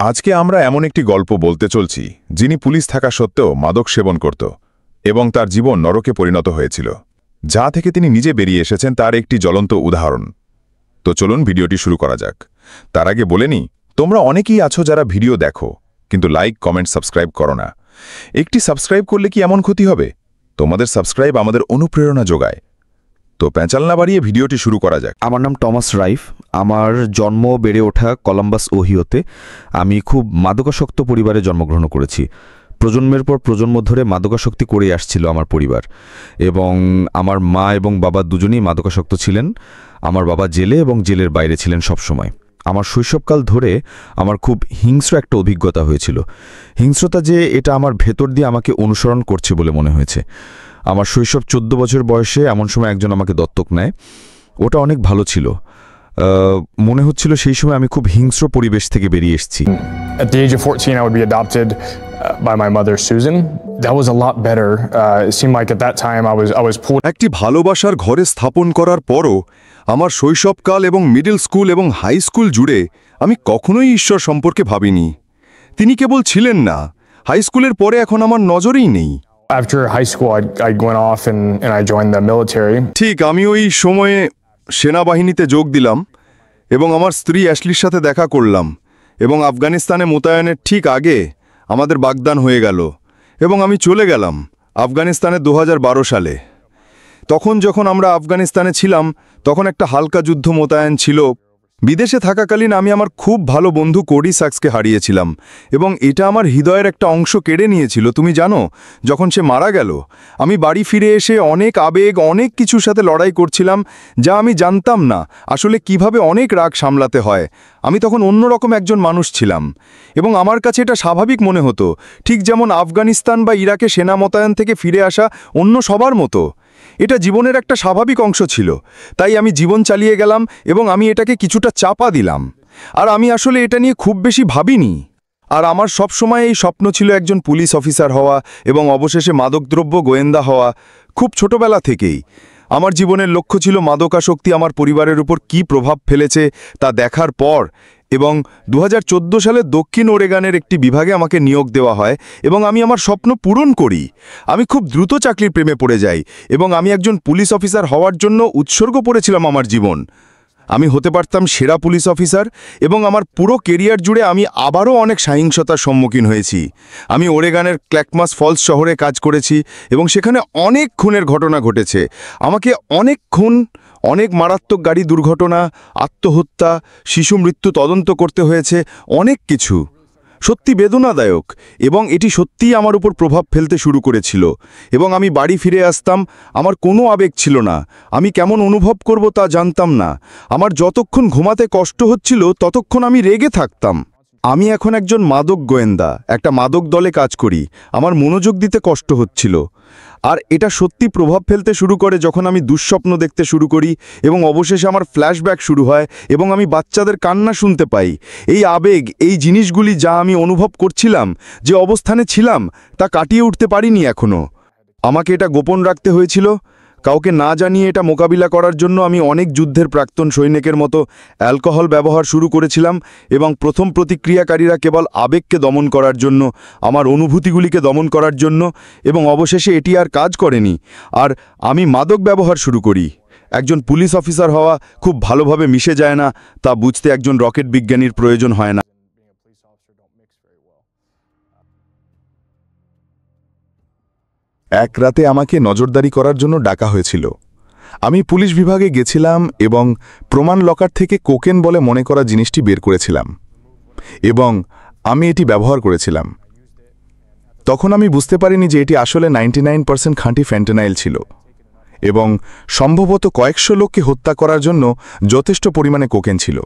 আজকে আমরা এমন একটি গল্প বলতে চলছি যিনি পুলিশ থাকা সত্ত্বেও মাদক সেবন করত এবং তার জীবন নরকে পরিণত হয়েছিল, যা থেকে তিনি নিজে বেরিয়ে এসেছেন তার একটি জ্বলন্ত উদাহরণ। তো চলুন ভিডিওটি শুরু করা যাক। তার আগে বলে নিই, তোমরা অনেকেই আছো যারা ভিডিও দেখো কিন্তু লাইক, কমেন্ট, সাবস্ক্রাইব করো না। একটি সাবস্ক্রাইব করলে কি এমন ক্ষতি হবে? তোমাদের সাবস্ক্রাইব আমাদের অনুপ্রেরণা যোগায়। তো প্যাঁচাল না বাড়িয়ে ভিডিওটি শুরু করা যাক। আমার নাম টমাস রাইফ। আমার জন্ম বেড়ে ওঠা কলম্বাস, ওহিওতে। আমি খুব মাদকাসক্ত পরিবারে জন্মগ্রহণ করেছি। প্রজন্মের পর প্রজন্ম ধরে মাদকাসক্তি করে আসছিল আমার পরিবার, এবং আমার মা এবং বাবা দুজনেই মাদকাসক্ত ছিলেন। আমার বাবা জেলে এবং জেলের বাইরে ছিলেন সবসময়। আমার শৈশবকাল ধরে আমার খুব হিংস্র একটা অভিজ্ঞতা হয়েছিল। হিংস্রতা যে এটা আমার ভেতর দিয়ে আমাকে অনুসরণ করছে বলে মনে হয়েছে। আমার শৈশব 14 বছর বয়সে এমন সময় একজন আমাকে দত্তক নেয়। ওটা অনেক ভালো ছিল। মনে হচ্ছিল সেই সময় আমি খুব হিংস্র পরিবেশ থেকে বেরিয়ে এসেছি। At the age of 14 I would be adopted by my mother Susan. That was a lot better. It seemed like at that time I was pulled. একটি ভালোবাসার ঘরে স্থাপন করার পরও আমার শৈশবকাল এবং মিডল স্কুল এবং হাই স্কুল জুড়ে আমি কখনোই ঈশ্বর সম্পর্কে ভাবিনি। তিনি কেবল ছিলেন না, হাই স্কুলের পরে এখন আমার নজরেই নেই। After high school I went off and I joined the military. ঠিক আমি ওই সময়ে সেনাবাহিনীতে যোগ দিলাম এবং আমার স্ত্রী অ্যাশলির সাথে দেখা করলাম, এবং আফগানিস্তানে মোতায়েনের ঠিক আগে আমাদের বাগদান হয়ে গেল এবং আমি চলে গেলাম আফগানিস্তানে 2012 সালে। তখন যখন আমরা আফগানিস্তানে ছিলাম তখন একটা হালকা যুদ্ধ মোতায়েন ছিল। বিদেশে থাকাকালীন আমি আমার খুব ভালো বন্ধু কোডি সাক্সকে হারিয়েছিলাম, এবং এটা আমার হৃদয়ের একটা অংশ কেড়ে নিয়েছিল। তুমি জানো, যখন সে মারা গেল আমি বাড়ি ফিরে এসে অনেক আবেগ, অনেক কিছুর সাথে লড়াই করছিলাম, যা আমি জানতাম না আসলে কিভাবে অনেক রাগ সামলাতে হয়। আমি তখন অন্যরকম একজন মানুষ ছিলাম, এবং আমার কাছে এটা স্বাভাবিক মনে হতো, ঠিক যেমন আফগানিস্তান বা ইরাকে সেনা মোতায়েন থেকে ফিরে আসা অন্য সবার মতো। এটা জীবনের একটা স্বাভাবিক অংশ ছিল, তাই আমি জীবন চালিয়ে গেলাম এবং আমি এটাকে কিছুটা চাপা দিলাম। আর আমি আসলে এটা নিয়ে খুব বেশি ভাবিনি। আর আমার সব সময় এই স্বপ্ন ছিল একজন পুলিশ অফিসার হওয়া এবং অবশেষে মাদকদ্রব্য গোয়েন্দা হওয়া। খুব ছোটবেলা থেকেই আমার জীবনের লক্ষ্য ছিল মাদকাসক্তি আমার পরিবারের উপর কী প্রভাব ফেলেছে তা দেখার পর, এবং 2014 সালে দক্ষিণ ওরেগনের একটি বিভাগে আমাকে নিয়োগ দেওয়া হয় এবং আমি আমার স্বপ্ন পূরণ করি। আমি খুব দ্রুত চাকরির প্রেমে পড়ে যাই এবং আমি একজন পুলিশ অফিসার হওয়ার জন্য উৎসর্গ করেছিলাম আমার জীবন। আমি হতে পারতাম সেরা পুলিশ অফিসার, এবং আমার পুরো কেরিয়ার জুড়ে আমি আবারও অনেক সহিংসতার সম্মুখীন হয়েছি। আমি ওরেগনের ক্ল্যাকমাস ফলস শহরে কাজ করেছি এবং সেখানে অনেক খুনের ঘটনা ঘটেছে। আমাকে অনেক খুন, অনেক মারাত্মক গাড়ি দুর্ঘটনা, আত্মহত্যা, শিশু মৃত্যু তদন্ত করতে হয়েছে, অনেক কিছু। সত্যি বেদনাদায়ক, এবং এটি সত্যিই আমার উপর প্রভাব ফেলতে শুরু করেছিল। এবং আমি বাড়ি ফিরে আসতাম, আমার কোনো আবেগ ছিল না। আমি কেমন অনুভব করব তা জানতাম না। আমার যতক্ষণ ঘুমাতে কষ্ট হচ্ছিল ততক্ষণ আমি রেগে থাকতাম। আমি এখন একজন মাদক গোয়েন্দা, একটা মাদক দলে কাজ করি। আমার মনোযোগ দিতে কষ্ট হচ্ছিল। আর এটা সত্যি প্রভাব ফেলতে শুরু করে যখন আমি দুঃস্বপ্ন দেখতে শুরু করি এবং অবশেষে আমার ফ্ল্যাশব্যাক শুরু হয় এবং আমি বাচ্চাদের কান্না শুনতে পাই। এই আবেগ, এই জিনিসগুলি যা আমি অনুভব করছিলাম, যে অবস্থানে ছিলাম, তা কাটিয়ে উঠতে পারিনি এখনও। আমাকে এটা গোপন রাখতে হয়েছিল। কাউকে না জানিয়ে এটা মোকাবিলা করার জন্য আমি অনেক যুদ্ধের প্রাক্তন সৈনিকের মতো অ্যালকোহল ব্যবহার শুরু করেছিলাম, এবং প্রথম প্রতিক্রিয়াকারীরা কেবল আবেগকে দমন করার জন্য, আমার অনুভূতিগুলিকে দমন করার জন্য, এবং অবশেষে এটি আর কাজ করেনি। আর আমি মাদক ব্যবহার শুরু করি। একজন পুলিশ অফিসার হওয়া খুব ভালোভাবে মিশে যায় না, তা বুঝতে একজন রকেট বিজ্ঞানীর প্রয়োজন হয় না। এক রাতে আমাকে নজরদারি করার জন্য ডাকা হয়েছিল। আমি পুলিশ বিভাগে গেছিলাম এবং প্রমাণ লকার থেকে কোকেন বলে মনে করা জিনিসটি বের করেছিলাম, এবং আমি এটি ব্যবহার করেছিলাম। তখন আমি বুঝতে পারিনি যে এটি আসলে 99% খাঁটি ফ্যান্টানাইল ছিল, এবং সম্ভবত কয়েকশো লোককে হত্যা করার জন্য যথেষ্ট পরিমাণে কোকেন ছিল।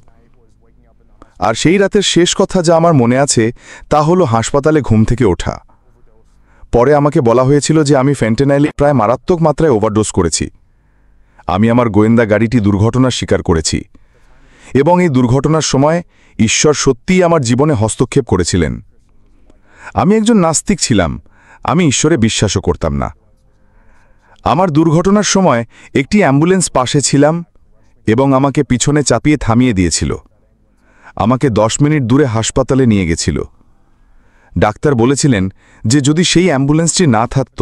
আর সেই রাতের শেষ কথা যা আমার মনে আছে তা হলো হাসপাতালে ঘুম থেকে ওঠা। পরে আমাকে বলা হয়েছিল যে আমি ফ্যান্টানাইলে প্রায় মারাত্মক মাত্রায় ওভারডোজ করেছি। আমি আমার গোয়েন্দা গাড়িটি দুর্ঘটনার শিকার করেছি, এবং এই দুর্ঘটনার সময় ঈশ্বর সত্যিই আমার জীবনে হস্তক্ষেপ করেছিলেন। আমি একজন নাস্তিক ছিলাম, আমি ঈশ্বরে বিশ্বাসও করতাম না। আমার দুর্ঘটনার সময় একটি অ্যাম্বুলেন্স পাশে ছিলাম এবং আমাকে পিছনে চাপিয়ে থামিয়ে দিয়েছিল। আমাকে 10 মিনিট দূরে হাসপাতালে নিয়ে গেছিল। ডাক্তার বলেছিলেন যে যদি সেই অ্যাম্বুলেন্সটি না থাকত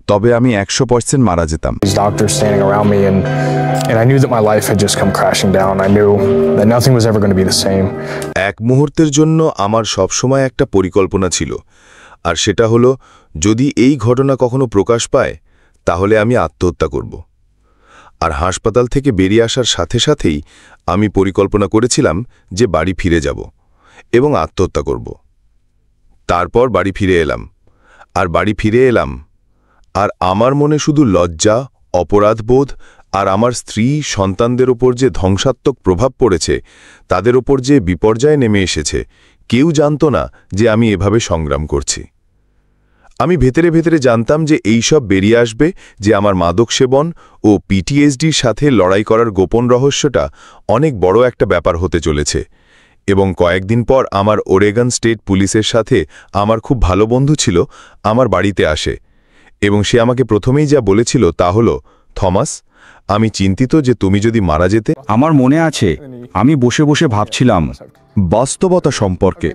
তবে আমি 100% মারা যেতাম। These doctors standing around me, and I knew that my life had just come crashing down. I knew that nothing was ever going to be the same. এক মুহূর্তের জন্য আমার সবসময় একটা পরিকল্পনা ছিল, আর সেটা হলো যদি এই ঘটনা কখনো প্রকাশ পায় তাহলে আমি আত্মহত্যা করব। আর হাসপাতাল থেকে বেরিয়ে আসার সাথে সাথেই আমি পরিকল্পনা করেছিলাম যে বাড়ি ফিরে যাব এবং আত্মহত্যা করব। তারপর বাড়ি ফিরে এলাম, আর আমার মনে শুধু লজ্জা, অপরাধবোধ আর আমার স্ত্রী সন্তানদের ওপর যে ধ্বংসাত্মক প্রভাব পড়েছে, তাদের ওপর যে বিপর্যয় নেমে এসেছে, কেউ জানত না যে আমি এভাবে সংগ্রাম করছি। আমি ভেতরে ভেতরে জানতাম যে এই সব বেরিয়ে আসবে, যে আমার মাদক সেবন ও পিটিএসডির সাথে লড়াই করার গোপন রহস্যটা অনেক বড় একটা ব্যাপার হতে চলেছে। এবং কয়েকদিন পর আমার ওরেগন স্টেট পুলিশের সাথে আমার খুব ভালো বন্ধু ছিল আমার বাড়িতে আসে, এবং সে আমাকে প্রথমেই যা বলেছিল তা হলো, থমাস, আমি চিন্তিত যে তুমি যদি মারা যেতে। আমার মনে আছে আমি বসে বসে ভাবছিলাম বাস্তবতা সম্পর্কে,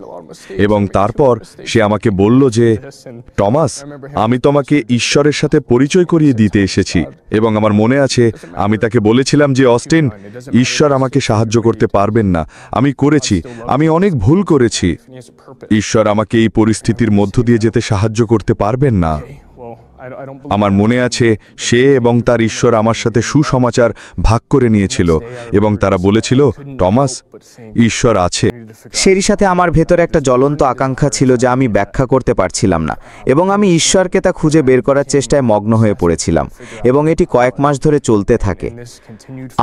এবং তারপর সে আমাকে বলল যে টমাস, আমি তোমাকে ঈশ্বরের সাথে পরিচয় করিয়ে দিতে এসেছি। এবং আমার মনে আছে আমি তাকে বলেছিলাম যে অস্টিন, ঈশ্বর আমাকে সাহায্য করতে পারবেন না, আমি করেছি, আমি অনেক ভুল করেছি, ঈশ্বর আমাকে এই পরিস্থিতির মধ্য দিয়ে যেতে সাহায্য করতে পারবেন না। আমার মনে আছে সে এবং তার ঈশ্বর আমার সাথে সুসমাচার ভাগ করে নিয়েছিল, এবং তারা বলেছিল, টমাস, ঈশ্বর আছে। সেই সাথে আমার ভেতরে একটা জ্বলন্ত আকাঙ্ক্ষা ছিল যা আমি ব্যাখ্যা করতে পারছিলাম না, এবং আমি ঈশ্বরকে তা খুঁজে বের করার চেষ্টায় মগ্ন হয়ে পড়েছিলাম, এবং এটি কয়েক মাস ধরে চলতে থাকে।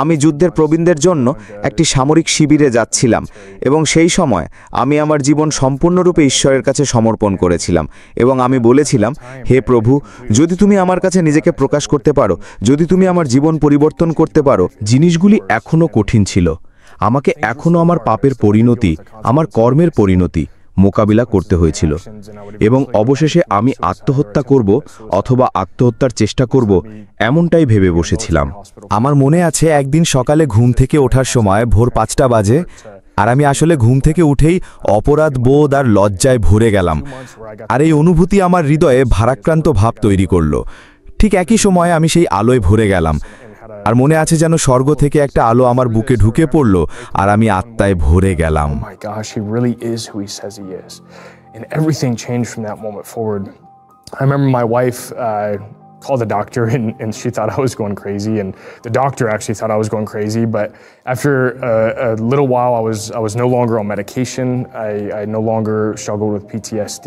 আমি যুদ্ধের প্রবীণদের জন্য একটি সামরিক শিবিরে যাচ্ছিলাম, এবং সেই সময় আমি আমার জীবন সম্পূর্ণরূপে ঈশ্বরের কাছে সমর্পণ করেছিলাম, এবং আমি বলেছিলাম, হে প্রভু, যদি তুমি আমার কাছে নিজেকে প্রকাশ করতে পারো, যদি তুমি আমার জীবন পরিবর্তন করতে পারো। জিনিসগুলি এখনও কঠিন ছিল, আমাকে এখনও আমার পাপের পরিণতি, আমার কর্মের পরিণতি মোকাবিলা করতে হয়েছিল, এবং অবশেষে আমি আত্মহত্যা করব অথবা আত্মহত্যার চেষ্টা করব এমনটাই ভেবে বসেছিলাম। আমার মনে আছে একদিন সকালে ঘুম থেকে ওঠার সময় ভোর 5টা বাজে, আর আমি আসলে ঘুম থেকে উঠেই অপরাধ বোধ আর লজ্জায় ভরে গেলাম, আর এই অনুভূতি আমার হৃদয়ে ভারাক্রান্ত ভাব তৈরি করল। ঠিক একই সময়ে আমি সেই আলোয় ভরে গেলাম, আর মনে আছে যেন স্বর্গ থেকে একটা আলো আমার বুকে ঢুকে পড়ল, আর আমি আত্মায় ভরে গেলাম। Oh my gosh, he really is who he says he is. And everything changed from that moment forward. I remember my wife called the doctor, and she thought I was going crazy, and the doctor actually thought I was going crazy. But after a little while, I was no longer on medication. I no longer struggled with PTSD.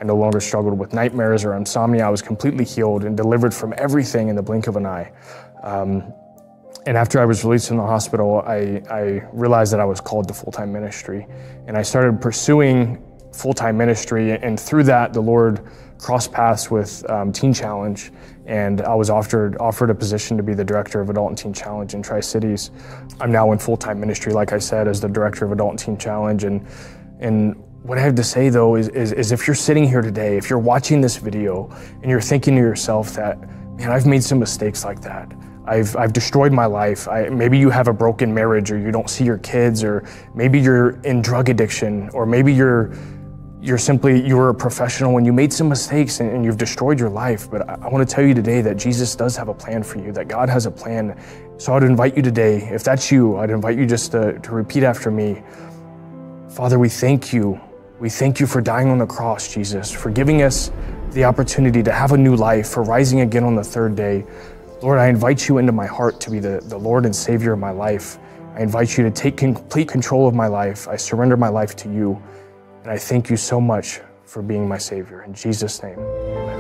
I no longer struggled with nightmares or insomnia. I was completely healed and delivered from everything in the blink of an eye. And after I was released from the hospital, I realized that I was called to full-time ministry. And I started pursuing full-time ministry, and through that, the Lord crossed paths with Teen Challenge, and I was offered a position to be the director of Adult and Teen Challenge in Tri-Cities. I'm now in full-time ministry, like I said, as the director of Adult and Teen Challenge. And what I have to say, though, is if you're sitting here today, if you're watching this video, and you're thinking to yourself that, man, I've made some mistakes like that. I've destroyed my life. Maybe you have a broken marriage, or you don't see your kids, or maybe you're in drug addiction, or maybe you were a professional and you made some mistakes and you've destroyed your life. But I want to tell you today that Jesus does have a plan for you, that God has a plan. So I'd invite you today, if that's you, I'd invite you just to repeat after me. Father, we thank you. We thank you for dying on the cross, Jesus, for giving us the opportunity to have a new life, for rising again on the third day. Lord, I invite you into my heart to be the Lord and Savior of my life. I invite you to take complete control of my life. I surrender my life to you. And I thank you so much for being my Savior. In Jesus' name, amen.